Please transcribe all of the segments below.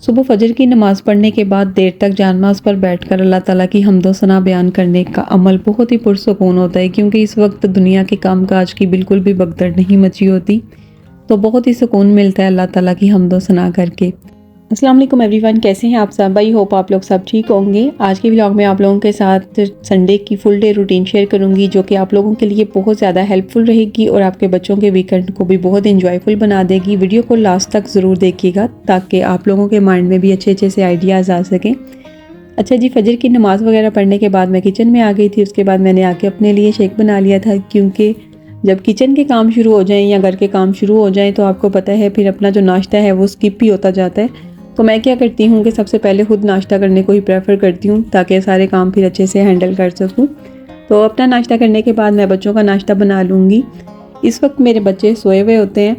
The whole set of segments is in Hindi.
सुबह फजर की नमाज़ पढ़ने के बाद देर तक जानमाज़ पर बैठकर अल्लाह ताला की हम्दो सना बयान करने का अमल बहुत ही पुरसुकून होता है, क्योंकि इस वक्त दुनिया के कामकाज की बिल्कुल भी भगदड़ नहीं मची होती। तो बहुत ही सुकून मिलता है अल्लाह ताला की हम्दो सना करके। अस्सलाम वालेकुम एवरीवन, कैसे हैं आप सब? आई होप आप लोग सब ठीक होंगे। आज के व्लॉग में आप लोगों के साथ संडे की फुल डे रूटीन शेयर करूंगी, जो कि आप लोगों के लिए बहुत ज़्यादा हेल्पफुल रहेगी और आपके बच्चों के वीकेंड को भी बहुत इंजॉयफुल बना देगी। वीडियो को लास्ट तक ज़रूर देखिएगा ताकि आप लोगों के माइंड में भी अच्छे अच्छे से आइडियाज़ आ सकें। अच्छा जी, फजर की नमाज़ वगैरह पढ़ने के बाद मैं किचन में आ गई थी। उसके बाद मैंने आके अपने लिए शेक बना लिया था, क्योंकि जब किचन के काम शुरू हो जाएं या घर के काम शुरू हो जाएं तो आपको पता है फिर अपना जो नाश्ता है वो स्किप ही होता जाता है। तो मैं क्या करती हूँ कि सबसे पहले खुद नाश्ता करने को ही प्रेफर करती हूँ, ताकि सारे काम फिर अच्छे से हैंडल कर सकूँ। तो अपना नाश्ता करने के बाद मैं बच्चों का नाश्ता बना लूँगी। इस वक्त मेरे बच्चे सोए हुए होते हैं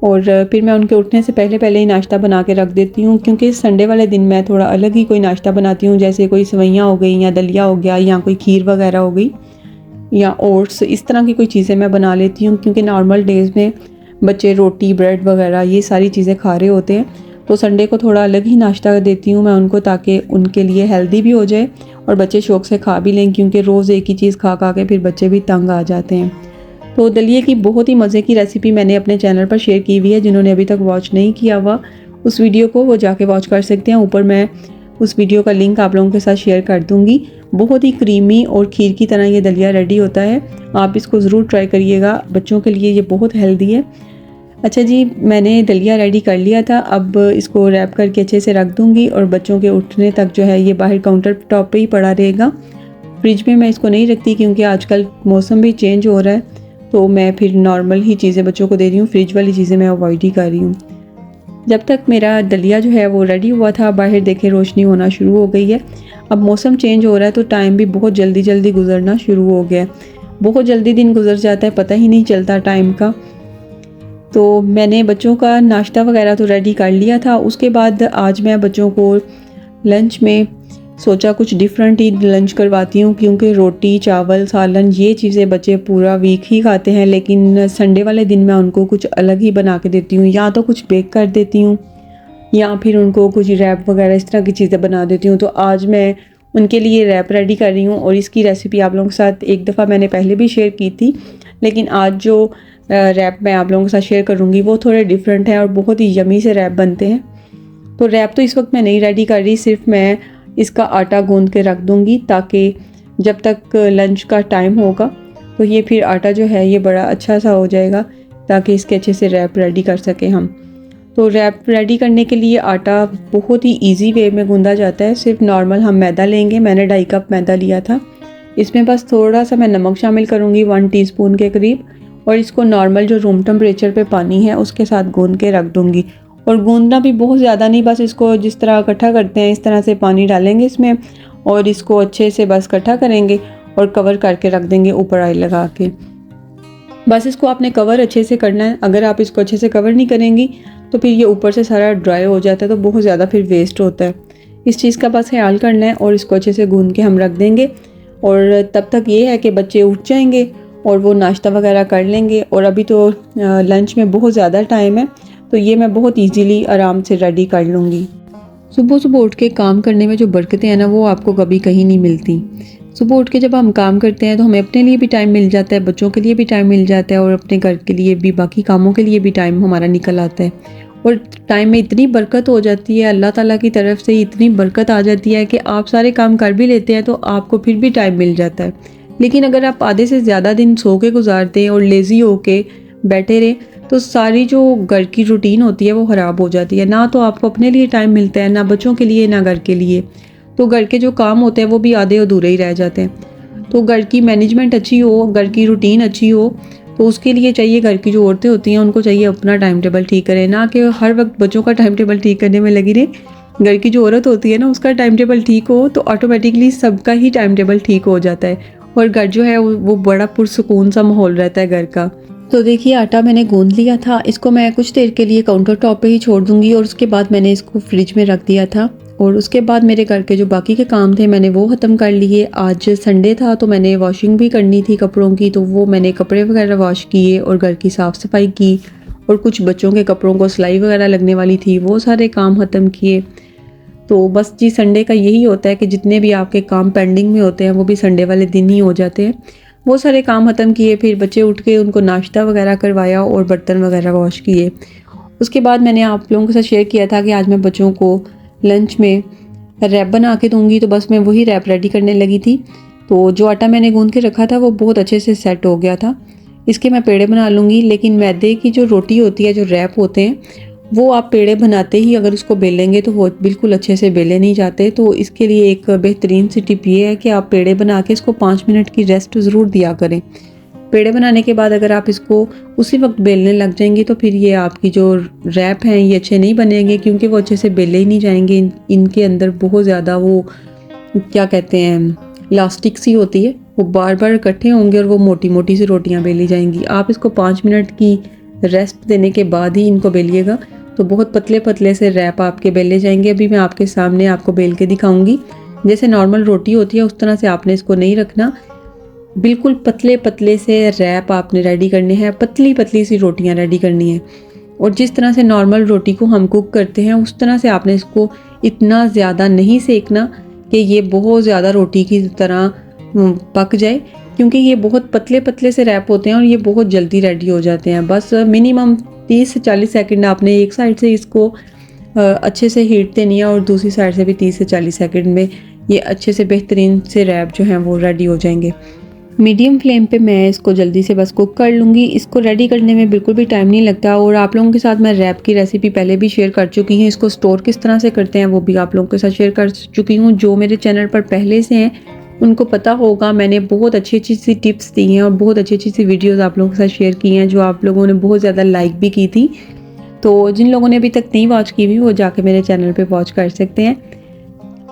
और फिर मैं उनके उठने से पहले पहले ही नाश्ता बना के रख देती हूँ, क्योंकि संडे वाले दिन मैं थोड़ा अलग ही कोई नाश्ता बनाती हूँ, जैसे कोई सेवइयाँ हो गई या दलिया हो गया या कोई खीर वगैरह हो गई या ओट्स, इस तरह की कोई चीज़ें मैं बना लेती हूँ। क्योंकि नॉर्मल डेज़ में बच्चे रोटी ब्रेड वगैरह ये सारी चीज़ें खा रहे होते हैं, तो संडे को थोड़ा अलग ही नाश्ता देती हूँ मैं उनको, ताकि उनके लिए हेल्दी भी हो जाए और बच्चे शौक़ से खा भी लें, क्योंकि रोज़ एक ही चीज़ खा खा के फिर बच्चे भी तंग आ जाते हैं। तो दलिए की बहुत ही मज़े की रेसिपी मैंने अपने चैनल पर शेयर की हुई है। जिन्होंने अभी तक वॉच नहीं किया हुआ उस वीडियो को वो जाके वॉच कर सकते हैं। ऊपर मैं उस वीडियो का लिंक आप लोगों के साथ शेयर कर दूँगी। बहुत ही क्रीमी और खीर की तरह ये दलिया रेडी होता है। आप इसको ज़रूर ट्राई करिएगा, बच्चों के लिए ये बहुत हेल्दी है। अच्छा जी, मैंने दलिया रेडी कर लिया था। अब इसको रैप करके अच्छे से रख दूँगी और बच्चों के उठने तक जो है ये बाहर काउंटर टॉप पे ही पड़ा रहेगा। फ्रिज में मैं इसको नहीं रखती, क्योंकि आजकल मौसम भी चेंज हो रहा है, तो मैं फिर नॉर्मल ही चीज़ें बच्चों को दे रही हूँ। फ्रिज वाली चीज़ें मैं अवॉइड ही कर रही हूँ। जब तक मेरा दलिया जो है वो रेडी हुआ था, बाहर देखे रोशनी होना शुरू हो गई है। अब मौसम चेंज हो रहा है तो टाइम भी बहुत जल्दी जल्दी गुजरना शुरू हो गया है। बहुत जल्दी दिन गुजर जाता है, पता ही नहीं चलता टाइम का। तो मैंने बच्चों का नाश्ता वगैरह तो रेडी कर लिया था। उसके बाद आज मैं बच्चों को लंच में सोचा कुछ डिफरेंट ही लंच करवाती हूँ, क्योंकि रोटी चावल सालन ये चीज़ें बच्चे पूरा वीक ही खाते हैं, लेकिन संडे वाले दिन मैं उनको कुछ अलग ही बना के देती हूँ। या तो कुछ बेक कर देती हूँ या फिर उनको कुछ रैप वगैरह इस तरह की चीज़ें बना देती हूँ। तो आज मैं उनके लिए रैप रेडी कर रही हूँ और इसकी रेसिपी आप लोगों के साथ एक दफ़ा मैंने पहले भी शेयर की थी, लेकिन आज जो रैप मैं आप लोगों के साथ शेयर करूँगी वो थोड़े डिफरेंट हैं और बहुत ही यमी से रैप बनते हैं। तो रैप तो इस वक्त मैं नहीं रेडी कर रही, सिर्फ मैं इसका आटा गूंद के रख दूँगी, ताकि जब तक लंच का टाइम होगा तो ये फिर आटा जो है ये बड़ा अच्छा सा हो जाएगा, ताकि इसके अच्छे से रैप रेडी कर सकें हम। तो रैप रेडी करने के लिए आटा बहुत ही इजी वे में गूंदा जाता है। सिर्फ नॉर्मल हम मैदा लेंगे, मैंने 2.5 कप मैदा लिया था। इसमें बस थोड़ा सा मैं नमक शामिल करूँगी 1 टीस्पून के करीब, और इसको नॉर्मल जो रूम टेम्परेचर पे पानी है उसके साथ गूंद के रख दूँगी। और गूंदना भी बहुत ज़्यादा नहीं, बस इसको जिस तरह इकट्ठा करते हैं इस तरह से पानी डालेंगे इसमें और इसको अच्छे से बस इकट्ठा करेंगे और कवर करके रख देंगे ऊपर ऑयल लगा के। बस इसको आपने कवर अच्छे से करना है। अगर आप इसको अच्छे से कवर नहीं करेंगी तो फिर ये ऊपर से सारा ड्राई हो जाता है, तो बहुत ज़्यादा फिर वेस्ट होता है। इस चीज़ का बस ख्याल करना है और इसको अच्छे से गूंद के हम रख देंगे। और तब तक ये है कि बच्चे उठ जाएंगे और वो नाश्ता वगैरह कर लेंगे। और अभी तो लंच में बहुत ज़्यादा टाइम है, तो ये मैं बहुत इजीली आराम से रेडी कर लूँगी। सुबह सुबह उठ के काम करने में जो बरकतें हैं ना, वो आपको कभी कहीं नहीं मिलती। सुबह उठ के जब हम काम करते हैं तो हमें अपने लिए भी टाइम मिल जाता है, बच्चों के लिए भी टाइम मिल जाता है और अपने घर के लिए भी, बाकी कामों के लिए भी टाइम हमारा निकल आता है। और टाइम में इतनी बरकत हो जाती है, अल्लाह ताला की तरफ से इतनी बरकत आ जाती है कि आप सारे काम कर भी लेते हैं तो आपको फिर भी टाइम मिल जाता है। लेकिन अगर आप आधे से ज़्यादा दिन सो के गुजारते हैं और लेज़ी होके बैठे रहे तो सारी जो घर की रूटीन होती है वो ख़राब हो जाती है। ना तो आपको अपने लिए टाइम मिलता है, ना बच्चों के लिए, ना घर के लिए। तो घर के जो काम होते हैं वो भी आधे अधूरे ही रह जाते हैं। तो घर की मैनेजमेंट अच्छी हो, घर की रूटीन अच्छी हो, तो उसके लिए चाहिए घर की जो औरतें होती हैं उनको चाहिए अपना टाइम टेबल ठीक करें, ना कि हर वक्त बच्चों का टाइम टेबल ठीक करने में लगी रहे। घर की जो औरत होती है ना उसका टाइम टेबल ठीक हो तो ऑटोमेटिकली सबका ही टाइम टेबल ठीक हो जाता है और घर जो है वो बड़ा पुरसुकून सा माहौल रहता है घर का। तो देखिए आटा मैंने गूंद लिया था, इसको मैं कुछ देर के लिए काउंटर टॉप पे ही छोड़ दूंगी और उसके बाद मैंने इसको फ्रिज में रख दिया था। और उसके बाद मेरे घर के जो बाकी के काम थे मैंने वो ख़त्म कर लिए। आज संडे था तो मैंने वॉशिंग भी करनी थी कपड़ों की, तो वो मैंने कपड़े वगैरह वॉश किए और घर की साफ़ सफाई की और कुछ बच्चों के कपड़ों को सिलाई वगैरह लगने वाली थी, वो सारे काम ख़त्म किए। तो बस जी संडे का यही होता है कि जितने भी आपके काम पेंडिंग में होते हैं वो भी संडे वाले दिन ही हो जाते हैं। वो सारे काम ख़त्म किए, फिर बच्चे उठ के उनको नाश्ता वगैरह करवाया और बर्तन वगैरह वॉश किए। उसके बाद मैंने आप लोगों के साथ शेयर किया था कि आज मैं बच्चों को लंच में रैप बना के दूंगी, तो बस मैं वही रैप रेडी करने लगी थी। तो जो आटा मैंने गूंद के रखा था वो बहुत अच्छे से सेट हो गया था। इसके मैं पेड़े बना लूँगी, लेकिन मैदे की जो रोटी होती है, जो रैप होते हैं, वो आप पेड़े बनाते ही अगर उसको बेलेंगे तो वो बिल्कुल अच्छे से बेले नहीं जाते। तो इसके लिए एक बेहतरीन सी टिप ये है कि आप पेड़े बना के इसको 5 मिनट की रेस्ट ज़रूर दिया करें। पेड़े बनाने के बाद अगर आप इसको उसी वक्त बेलने लग जाएंगी तो फिर ये आपकी जो रैप हैं ये अच्छे नहीं बनेंगे, क्योंकि वो अच्छे से बेले ही नहीं जाएंगे। इनके अंदर बहुत ज़्यादा वो क्या कहते हैं, इलास्टिक सी होती है, वो बार बार इकट्ठे होंगे और वो मोटी मोटी सी रोटियां बेली जाएंगी। आप इसको 5 मिनट की रेस्ट देने के बाद ही इनको बेलिएगा, तो बहुत पतले पतले से रैप आपके बेले जाएंगे। अभी मैं आपके सामने आपको बेल के दिखाऊंगी। जैसे नॉर्मल रोटी होती है उस तरह से आपने इसको नहीं रखना, बिल्कुल पतले पतले से रैप आपने रेडी करने हैं, पतली पतली सी रोटियां रेडी करनी है। और जिस तरह से नॉर्मल रोटी को हम कुक करते हैं उस तरह से आपने इसको इतना ज़्यादा नहीं सेकना कि ये बहुत ज़्यादा रोटी की तरह पक जाए, क्योंकि ये बहुत पतले पतले से रैप होते हैं और ये बहुत जल्दी रेडी हो जाते हैं। बस मिनिमम 30 से 40 सेकंड आपने एक साइड से इसको अच्छे से हीट देनी है और दूसरी साइड से भी 30 से 40 सेकंड में ये अच्छे से बेहतरीन से रैप जो हैं वो रेडी हो जाएंगे। मीडियम फ्लेम पे मैं इसको जल्दी से बस कुक कर लूँगी। इसको रेडी करने में बिल्कुल भी टाइम नहीं लगता। और आप लोगों के साथ मैं रैप की रेसिपी पहले भी शेयर कर चुकी हूँ, इसको स्टोर किस तरह से करते हैं वो भी आप लोगों के साथ शेयर कर चुकी हूँ। जो मेरे चैनल पर पहले से हैं उनको पता होगा, मैंने बहुत अच्छी अच्छी सी टिप्स दी हैं और बहुत अच्छी अच्छी सी वीडियोज़ आप लोगों के साथ शेयर की हैं, जो आप लोगों ने बहुत ज़्यादा लाइक भी की थी। तो जिन लोगों ने अभी तक नहीं वॉच की हुई वो जाके मेरे चैनल पर वॉच कर सकते हैं।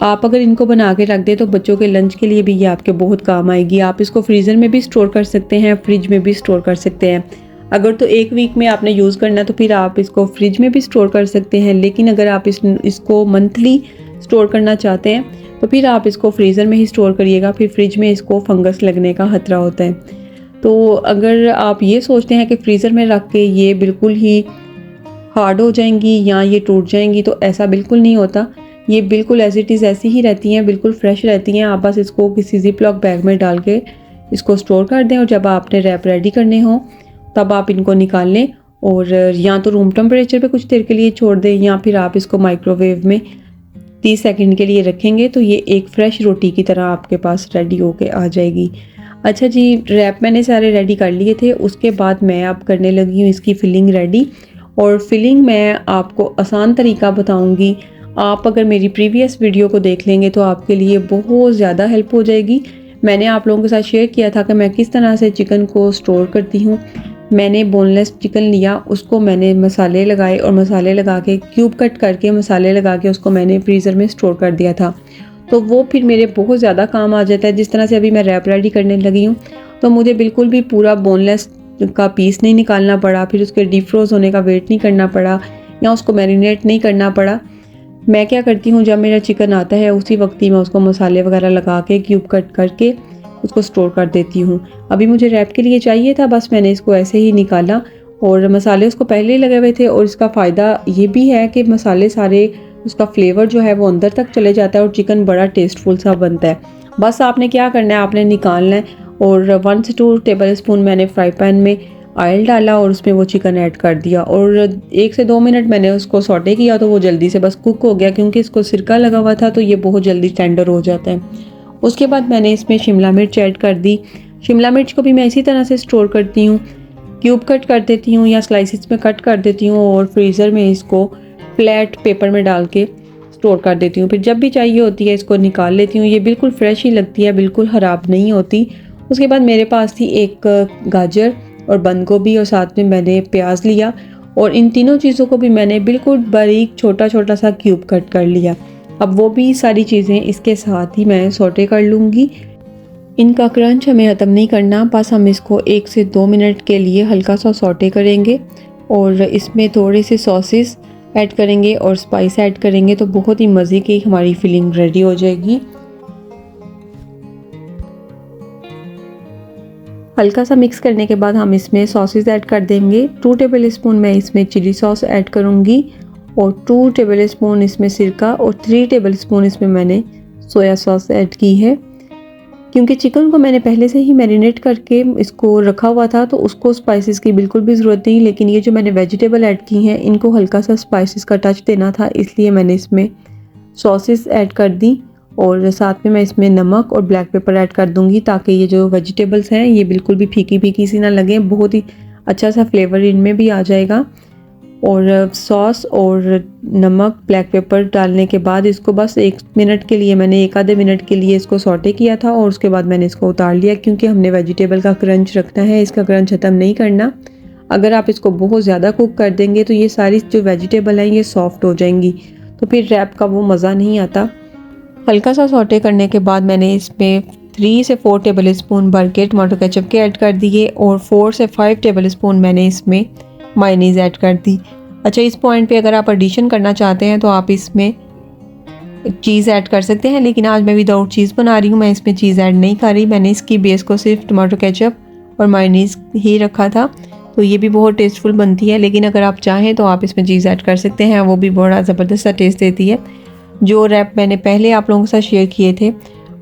आप अगर इनको बना के रख दें तो बच्चों के लंच के लिए भी ये आपके बहुत काम आएगी। आप इसको फ्रीज़र में भी स्टोर कर सकते हैं, फ्रिज में भी स्टोर कर सकते हैं। अगर तो एक वीक में आपने यूज़ करना है तो फिर आप इसको फ्रिज में भी स्टोर कर सकते हैं, लेकिन अगर आप इसको मंथली स्टोर करना चाहते हैं तो फिर आप इसको फ्रीज़र में ही स्टोर करिएगा। फिर फ्रिज में इसको फंगस लगने का खतरा होता है। तो अगर आप ये सोचते हैं कि फ्रीज़र में रख के ये बिल्कुल ही हार्ड हो जाएंगी या ये टूट जाएंगी, तो ऐसा बिल्कुल नहीं होता। ये बिल्कुल एज इट इज़ ऐसी ही रहती हैं, बिल्कुल फ्रेश रहती हैं। आप बस इसको किसी ज़िप-लॉक बैग में डाल के इसको स्टोर कर दें और जब आपने रैप रेडी करने हो तब आप इनको निकाल लें और या तो रूम टेम्परेचर पे कुछ देर के लिए छोड़ दें या फिर आप इसको माइक्रोवेव में 30 सेकंड के लिए रखेंगे तो ये एक फ़्रेश रोटी की तरह आपके पास रेडी होके आ जाएगी। अच्छा जी, रैप मैंने सारे रेडी कर लिए थे। उसके बाद मैं अब करने लगी हूँ इसकी फ़िलिंग रेडी, और फिलिंग मैं आपको आसान तरीका बताऊँगी। आप अगर मेरी प्रीवियस वीडियो को देख लेंगे तो आपके लिए बहुत ज़्यादा हेल्प हो जाएगी। मैंने आप लोगों के साथ शेयर किया था कि मैं किस तरह से चिकन को स्टोर करती हूँ। मैंने बोनलेस चिकन लिया, उसको मैंने मसाले लगाए और मसाले लगा के क्यूब कट करके मसाले लगा के उसको मैंने फ्रीज़र में स्टोर कर दिया था। तो वो फिर मेरे बहुत ज़्यादा काम आ जाता है। जिस तरह से अभी मैं रैप रेडी करने लगी हूँ तो मुझे बिल्कुल भी पूरा बोनलेस का पीस नहीं निकालना पड़ा, फिर उसके डीप फ्रोज होने का वेट नहीं करना पड़ा या उसको मैरिनेट नहीं करना पड़ा। मैं क्या करती हूँ, जब मेरा चिकन आता है उसी वक्त ही मैं उसको मसाले वगैरह लगा के क्यूब कट करके उसको स्टोर कर देती हूँ। अभी मुझे रैप के लिए चाहिए था, बस मैंने इसको ऐसे ही निकाला और मसाले उसको पहले ही लगे हुए थे। और इसका फ़ायदा ये भी है कि मसाले सारे, उसका फ्लेवर जो है वो अंदर तक चले जाता है और चिकन बड़ा टेस्टफुल सा बनता है। बस आपने क्या करना है, आपने निकालना है और 1 से 2 टेबल स्पून मैंने फ्राई पैन में ऑयल डाला और उसमें वो चिकन ऐड कर दिया और 1 से 2 मिनट मैंने उसको सौटे किया तो वो जल्दी से बस कुक हो गया, क्योंकि इसको सिरका लगा हुआ था तो ये बहुत जल्दी टेंडर हो जाता है। उसके बाद मैंने इसमें शिमला मिर्च ऐड कर दी। शिमला मिर्च को भी मैं इसी तरह से स्टोर करती हूँ, क्यूब कट कर देती हूँ या स्लाइसिस में कट कर देती हूँ और फ्रीज़र में इसको फ्लैट पेपर में डाल के स्टोर कर देती हूँ। फिर जब भी चाहिए होती है इसको निकाल लेती हूँ। ये बिल्कुल फ्रेश ही लगती है, बिल्कुल ख़राब नहीं होती। उसके बाद मेरे पास थी एक गाजर और बंद गोभी और साथ में मैंने प्याज लिया और इन तीनों चीज़ों को भी मैंने बिल्कुल बारीक छोटा छोटा सा क्यूब कट कर लिया। अब वो भी सारी चीज़ें इसके साथ ही मैं सौटे कर लूँगी। इनका क्रंच हमें ख़त्म नहीं करना, बस हम इसको 1 से 2 मिनट के लिए हल्का सा सौटे करेंगे और इसमें थोड़े से सॉसेस ऐड करेंगे और स्पाइस ऐड करेंगे तो बहुत ही मज़े की हमारी फिलिंग रेडी हो जाएगी। हल्का सा मिक्स करने के बाद हम इसमें सॉसेस ऐड कर देंगे। 2 टेबल स्पून मैं इसमें चिली सॉस ऐड करूँगी और 2 टेबल स्पून इसमें सिरका और 3 टेबल स्पून इसमें मैंने सोया सॉस ऐड की है। क्योंकि चिकन को मैंने पहले से ही मैरिनेट करके इसको रखा हुआ था तो उसको स्पाइसेस की बिल्कुल भी ज़रूरत नहीं, लेकिन ये जो मैंने वेजिटेबल ऐड की हैं इनको हल्का सा स्पाइसेस का टच देना था, इसलिए मैंने इसमें सॉसेस ऐड कर दी और साथ में मैं इसमें नमक और ब्लैक पेपर ऐड कर दूंगी ताकि ये जो वेजिटेबल्स हैं ये बिल्कुल भी फीकी फीकी सी ना लगे, बहुत ही अच्छा सा फ्लेवर इनमें भी आ जाएगा। और सॉस और नमक ब्लैक पेपर डालने के बाद इसको बस 1 मिनट के लिए, मैंने 1 आधे मिनट के लिए इसको सॉटे किया था और उसके बाद मैंने इसको उतार लिया, क्योंकि हमने वेजिटेबल का क्रंच रखना है, इसका क्रंच ख़त्म नहीं करना। अगर आप इसको बहुत ज़्यादा कुक कर देंगे तो ये सारी जो वेजिटेबल हैं ये सॉफ्ट हो जाएंगी, तो फिर रैप का वो मज़ा नहीं आता। हल्का सा सॉटे करने के बाद मैंने इसमें 3 से 4 टेबल स्पून भर के टमाटो केचप के ऐड कर दिए और 4 से 5 टेबल स्पून मैंने इसमें मायोनीज़ ऐड कर दी। अच्छा, इस पॉइंट पे अगर आप एडिशन करना चाहते हैं तो आप इसमें चीज़ ऐड कर सकते हैं, लेकिन आज मैं विदाउट चीज़ बना रही हूँ, मैं इसमें चीज़ ऐड नहीं कर रही। मैंने इसकी बेस को सिर्फ टमाटो केचप और मायोनीज़ ही रखा था, तो ये भी बहुत टेस्टफुल बनती है। लेकिन अगर आप चाहें तो आप इसमें चीज़ ऐड कर सकते हैं, वो भी बड़ा ज़बरदस्त सा टेस्ट देती है। जो रैप मैंने पहले आप लोगों के साथ शेयर किए थे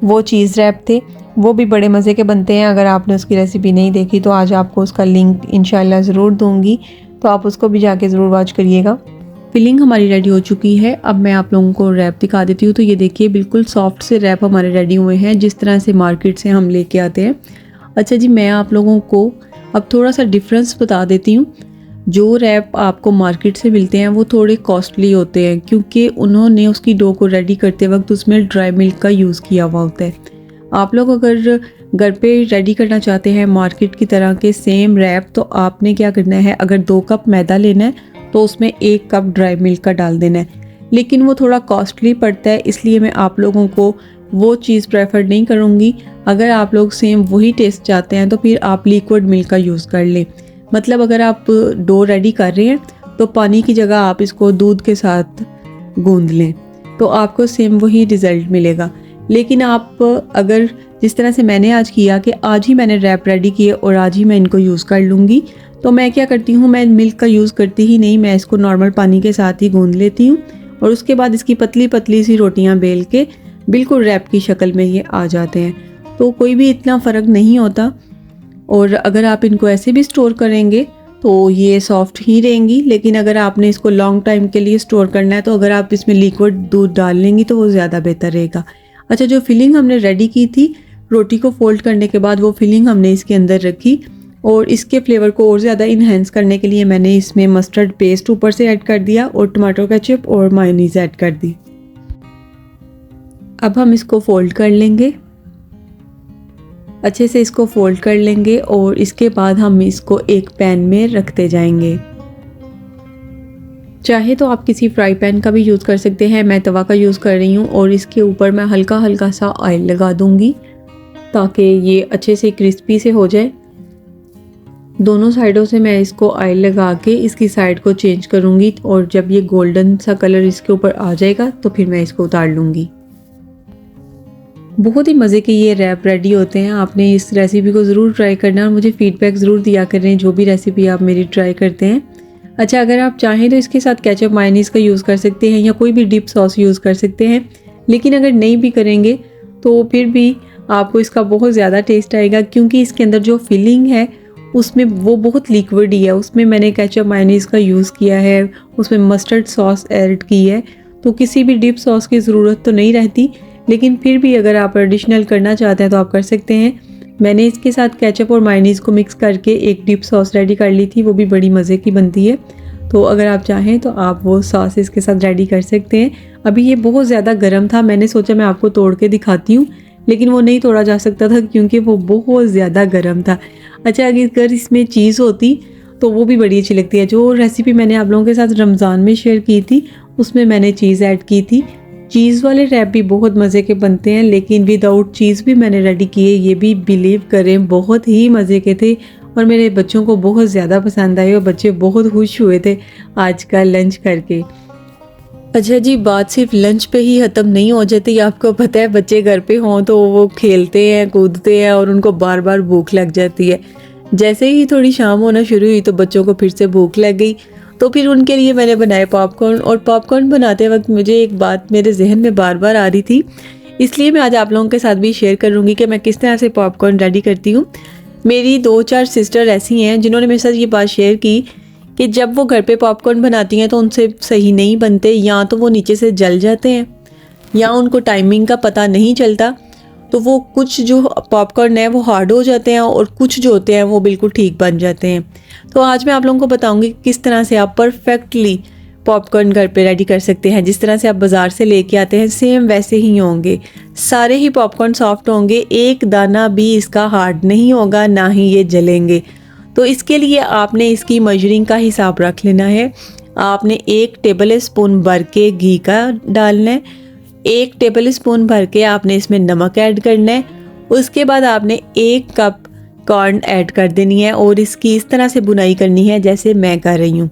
वो चीज़ रैप थे, वो भी बड़े मज़े के बनते हैं। अगर आपने उसकी रेसिपी नहीं देखी तो आज आपको उसका लिंक इंशाल्लाह ज़रूर दूंगी, तो आप उसको भी जाके ज़रूर वॉच करिएगा। फिलिंग हमारी रेडी हो चुकी है। अब मैं आप लोगों को रैप दिखा देती हूँ। तो ये देखिए बिल्कुल सॉफ्ट से रैप हमारे रेडी हुए हैं, जिस तरह से मार्केट से हम लेके आते हैं। अच्छा जी, मैं आप लोगों को अब थोड़ा सा डिफरेंस बता देती हूँ। जो रैप आपको मार्केट से मिलते हैं वो थोड़े कॉस्टली होते हैं, क्योंकि उन्होंने उसकी डो को रेडी करते वक्त उसमें ड्राई मिल्क का यूज़ किया हुआ होता है। आप लोग अगर घर पे रेडी करना चाहते हैं मार्केट की तरह के सेम रैप, तो आपने क्या करना है, अगर 2 कप मैदा लेना है तो उसमें 1 कप ड्राई मिल्क का डाल देना है। लेकिन वो थोड़ा कॉस्टली पड़ता है, इसलिए मैं आप लोगों को वो चीज़ प्रेफर नहीं करूँगी। अगर आप लोग सेम वही टेस्ट चाहते हैं तो फिर आप लिक्विड मिल्क का यूज़ कर लें। मतलब अगर आप डो रेडी कर रहे हैं तो पानी की जगह आप इसको दूध के साथ गूंद लें, तो आपको सेम वही रिज़ल्ट मिलेगा। लेकिन आप अगर जिस तरह से मैंने आज किया कि आज ही मैंने रैप रेडी किए और आज ही मैं इनको यूज़ कर लूँगी, तो मैं क्या करती हूँ, मैं मिल्क का यूज़ करती ही नहीं, मैं इसको नॉर्मल पानी के साथ ही गूंद लेती हूँ और उसके बाद इसकी पतली पतली सी रोटियाँ बेल के बिल्कुल रैप की शक्ल में ये आ जाते हैं, तो कोई भी इतना फ़र्क नहीं होता। और अगर आप इनको ऐसे भी स्टोर करेंगे तो ये सॉफ्ट ही रहेंगी, लेकिन अगर आपने इसको लॉन्ग टाइम के लिए स्टोर करना है तो अगर आप इसमें लिक्विड दूध डाल लेंगी तो वो ज़्यादा बेहतर रहेगा। अच्छा, जो फिलिंग हमने रेडी की थी रोटी को फोल्ड करने के बाद, वो फिलिंग हमने इसके अंदर रखी और इसके फ्लेवर को और ज़्यादा इन्हेंस करने के लिए मैंने इसमें मस्टर्ड पेस्ट ऊपर से ऐड कर दिया और टमाटो केचप और मायोनीज़ ऐड कर दी। अब हम इसको फोल्ड कर लेंगे, अच्छे से इसको फोल्ड कर लेंगे और इसके बाद हम इसको एक पैन में रखते जाएंगे। चाहे तो आप किसी फ्राई पैन का भी यूज़ कर सकते हैं, मैं तवा का यूज़ कर रही हूँ और इसके ऊपर मैं हल्का हल्का सा ऑयल लगा दूँगी ताकि ये अच्छे से क्रिस्पी से हो जाए। दोनों साइडों से मैं इसको ऑयल लगा के इसकी साइड को चेंज करूँगी और जब ये गोल्डन सा कलर इसके ऊपर आ जाएगा तो फिर मैं इसको उतार लूँगी। बहुत ही मज़े के ये रैप रेडी होते हैं। आपने इस रेसिपी को ज़रूर ट्राई करना और मुझे फ़ीडबैक ज़रूर दिया करें जो भी रेसिपी आप मेरी ट्राई करते हैं। अच्छा, अगर आप चाहें तो इसके साथ केचप मायोनीज़ का यूज़ कर सकते हैं या कोई भी डिप सॉस यूज़ कर सकते हैं, लेकिन अगर नहीं भी करेंगे तो फिर भी आपको इसका बहुत ज़्यादा टेस्ट आएगा, क्योंकि इसके अंदर जो फिलिंग है उसमें वो बहुत लिक्विड ही है। उसमें मैंने केचप मायोनीज़ का यूज़ किया है, उसमें मस्टर्ड सॉस ऐड की है, तो किसी भी डिप सॉस की ज़रूरत तो नहीं रहती। लेकिन फिर भी अगर आप एडिशनल करना चाहते हैं तो आप कर सकते हैं। मैंने इसके साथ केचप और मायोनीज़ को मिक्स करके एक डिप सॉस रेडी कर ली थी, वो भी बड़ी मज़े की बनती है। तो अगर आप चाहें तो आप वो सॉस इसके साथ रेडी कर सकते हैं। अभी ये बहुत ज़्यादा गर्म था, मैंने सोचा मैं आपको तोड़ के दिखाती हूँ, लेकिन वो नहीं तोड़ा जा सकता था क्योंकि वो बहुत ज़्यादा गर्म था। अच्छा, अगर इसमें चीज़ होती तो वो भी बड़ी अच्छी लगती है। जो रेसिपी मैंने आप लोगों के साथ रमज़ान में शेयर की थी उसमें मैंने चीज़ ऐड की थी। चीज़ वाले रैप भी बहुत मज़े के बनते हैं, लेकिन विदाउट चीज़ भी मैंने रेडी किए, ये भी बिलीव करें बहुत ही मज़े के थे और मेरे बच्चों को बहुत ज़्यादा पसंद आए और बच्चे बहुत खुश हुए थे आज का लंच करके। अच्छा जी, बात सिर्फ लंच पे ही ख़त्म नहीं हो जाती। आपको पता है बच्चे घर पे हों तो वो खेलते हैं, कूदते हैं और उनको बार बार भूख लग जाती है। जैसे ही थोड़ी शाम होना शुरू हुई तो बच्चों को फिर से भूख लग गई। तो फिर उनके लिए मैंने बनाए पॉपकॉर्न, और पॉपकॉर्न बनाते वक्त मुझे एक बात मेरे जहन में बार बार आ रही थी, इसलिए मैं आज आप लोगों के साथ भी शेयर करूँगी कि मैं किस तरह से पॉपकॉर्न रेडी करती हूँ। मेरी 2-4 सिस्टर ऐसी हैं जिन्होंने मेरे साथ ये बात शेयर की कि जब वो घर पे पॉपकॉर्न बनाती हैं तो उनसे सही नहीं बनते, या तो वो नीचे से जल जाते हैं या उनको टाइमिंग का पता नहीं चलता। तो वो कुछ जो पॉपकॉर्न है वो हार्ड हो जाते हैं और कुछ जो होते हैं वो बिल्कुल ठीक बन जाते हैं। तो आज मैं आप लोगों को बताऊंगी किस तरह से आप परफेक्टली पॉपकॉर्न घर पे रेडी कर सकते हैं। जिस तरह से आप बाज़ार से लेके आते हैं सेम वैसे ही होंगे, सारे ही पॉपकॉर्न सॉफ्ट होंगे, एक दाना भी इसका हार्ड नहीं होगा, ना ही ये जलेंगे। तो इसके लिए आपने इसकी मेजरिंग का हिसाब रख लेना है। आपने 1 टेबल स्पून भर के घी का डालना है, 1 टेबल स्पून भर के आपने इसमें नमक ऐड करना है। उसके बाद आपने 1 कप कॉर्न ऐड कर देनी है और इसकी इस तरह से भुनाई करनी है जैसे मैं कर रही हूँ।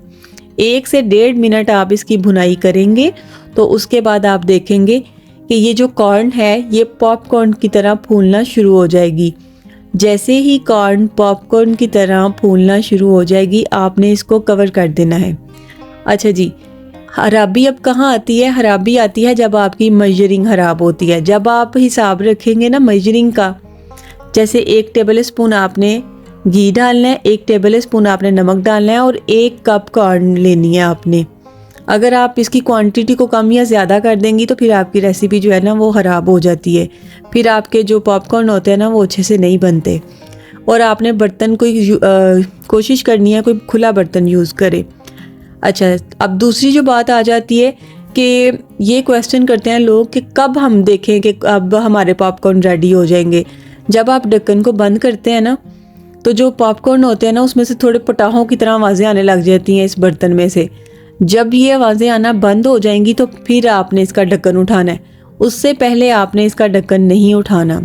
1 से 1.5 मिनट आप इसकी भुनाई करेंगे तो उसके बाद आप देखेंगे कि ये जो कॉर्न है ये पॉपकॉर्न की तरह फूलना शुरू हो जाएगी। जैसे ही कॉर्न पॉपकॉर्न की तरह फूलना शुरू हो जाएगी आपने इसको कवर कर देना है। अच्छा जी, खराबी अब कहाँ आती है? खराबी आती है जब आपकी मेजरिंग ख़राब होती है। जब आप हिसाब रखेंगे ना मेजरिंग का, जैसे 1 टेबल स्पून आपने घी डालना है, 1 टेबल स्पून आपने नमक डालना है और 1 कप कॉर्न लेनी है आपने। अगर आप इसकी क्वांटिटी को कम या ज़्यादा कर देंगी तो फिर आपकी रेसिपी जो है ना वो ख़राब हो जाती है। फिर आपके जो पॉपकॉर्न होते हैं ना वो अच्छे से नहीं बनते। और आपने बर्तन कोशिश करनी है कोई खुला बर्तन यूज़ करे। अच्छा, अब दूसरी जो बात आ जाती है कि ये क्वेश्चन करते हैं लोग कि कब हम देखें कि अब हमारे पॉपकॉर्न रेडी हो जाएंगे। जब आप ढक्कन को बंद करते हैं ना तो जो पॉपकॉर्न होते हैं ना उसमें से थोड़े पटाखों की तरह आवाज़ें आने लग जाती हैं इस बर्तन में से। जब ये आवाज़ें आना बंद हो जाएंगी तो फिर आपने इसका ढक्कन उठाना है, उससे पहले आपने इसका ढक्कन नहीं उठाना।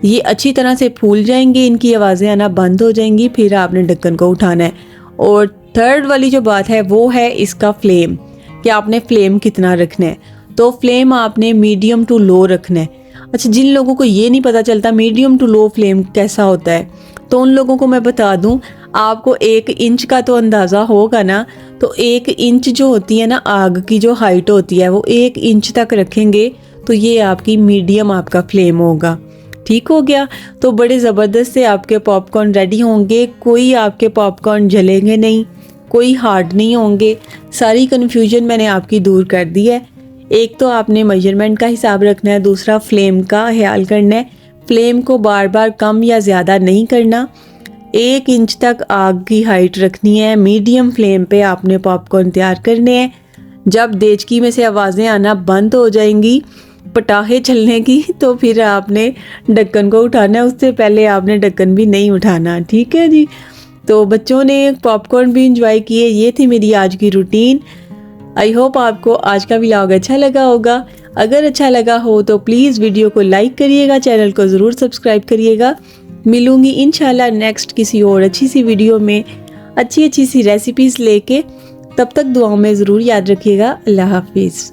ये अच्छी तरह से फूल जाएंगे, इनकी आवाज़ें आना बंद हो जाएंगी, फिर आपने ढक्कन को उठाना है। और थर्ड वाली जो बात है वो है इसका फ्लेम, कि आपने फ्लेम कितना रखना है। तो फ्लेम आपने मीडियम टू लो रखना है। अच्छा, जिन लोगों को ये नहीं पता चलता मीडियम टू लो फ्लेम कैसा होता है तो उन लोगों को मैं बता दूं, आपको 1 इंच का तो अंदाज़ा होगा ना। तो 1 इंच जो होती है ना आग की जो हाइट होती है वो 1 इंच तक रखेंगे तो ये आपकी मीडियम आपका फ्लेम होगा। ठीक हो गया। तो बड़े ज़बरदस्त से आपके पॉपकॉर्न रेडी होंगे, कोई आपके पॉपकॉर्न जलेंगे नहीं, कोई हार्ड नहीं होंगे। सारी कन्फ्यूजन मैंने आपकी दूर कर दी है। एक तो आपने मेजरमेंट का हिसाब रखना है, दूसरा फ्लेम का ख्याल करना है। फ्लेम को बार बार कम या ज़्यादा नहीं करना। 1 इंच तक आग की हाइट रखनी है। मीडियम फ्लेम पे आपने पॉपकॉर्न तैयार करने हैं। जब देचकी में से आवाज़ें आना बंद हो जाएंगी, पटाखे चलने की, तो फिर आपने ढक्कन को उठाना है। उससे पहले आपने ढक्कन भी नहीं उठाना। ठीक है जी। तो बच्चों ने पॉपकॉर्न भी इंजॉय किए। ये थी मेरी आज की रूटीन। आई होप आपको आज का व्लॉग अच्छा लगा होगा। अगर अच्छा लगा हो तो प्लीज़ वीडियो को लाइक करिएगा, चैनल को ज़रूर सब्सक्राइब करिएगा। मिलूंगी इंशाल्लाह नेक्स्ट किसी और अच्छी सी वीडियो में अच्छी सी रेसिपीज़ लेके। तब तक दुआओं में ज़रूर याद रखिएगा। अल्लाह हाफिज़।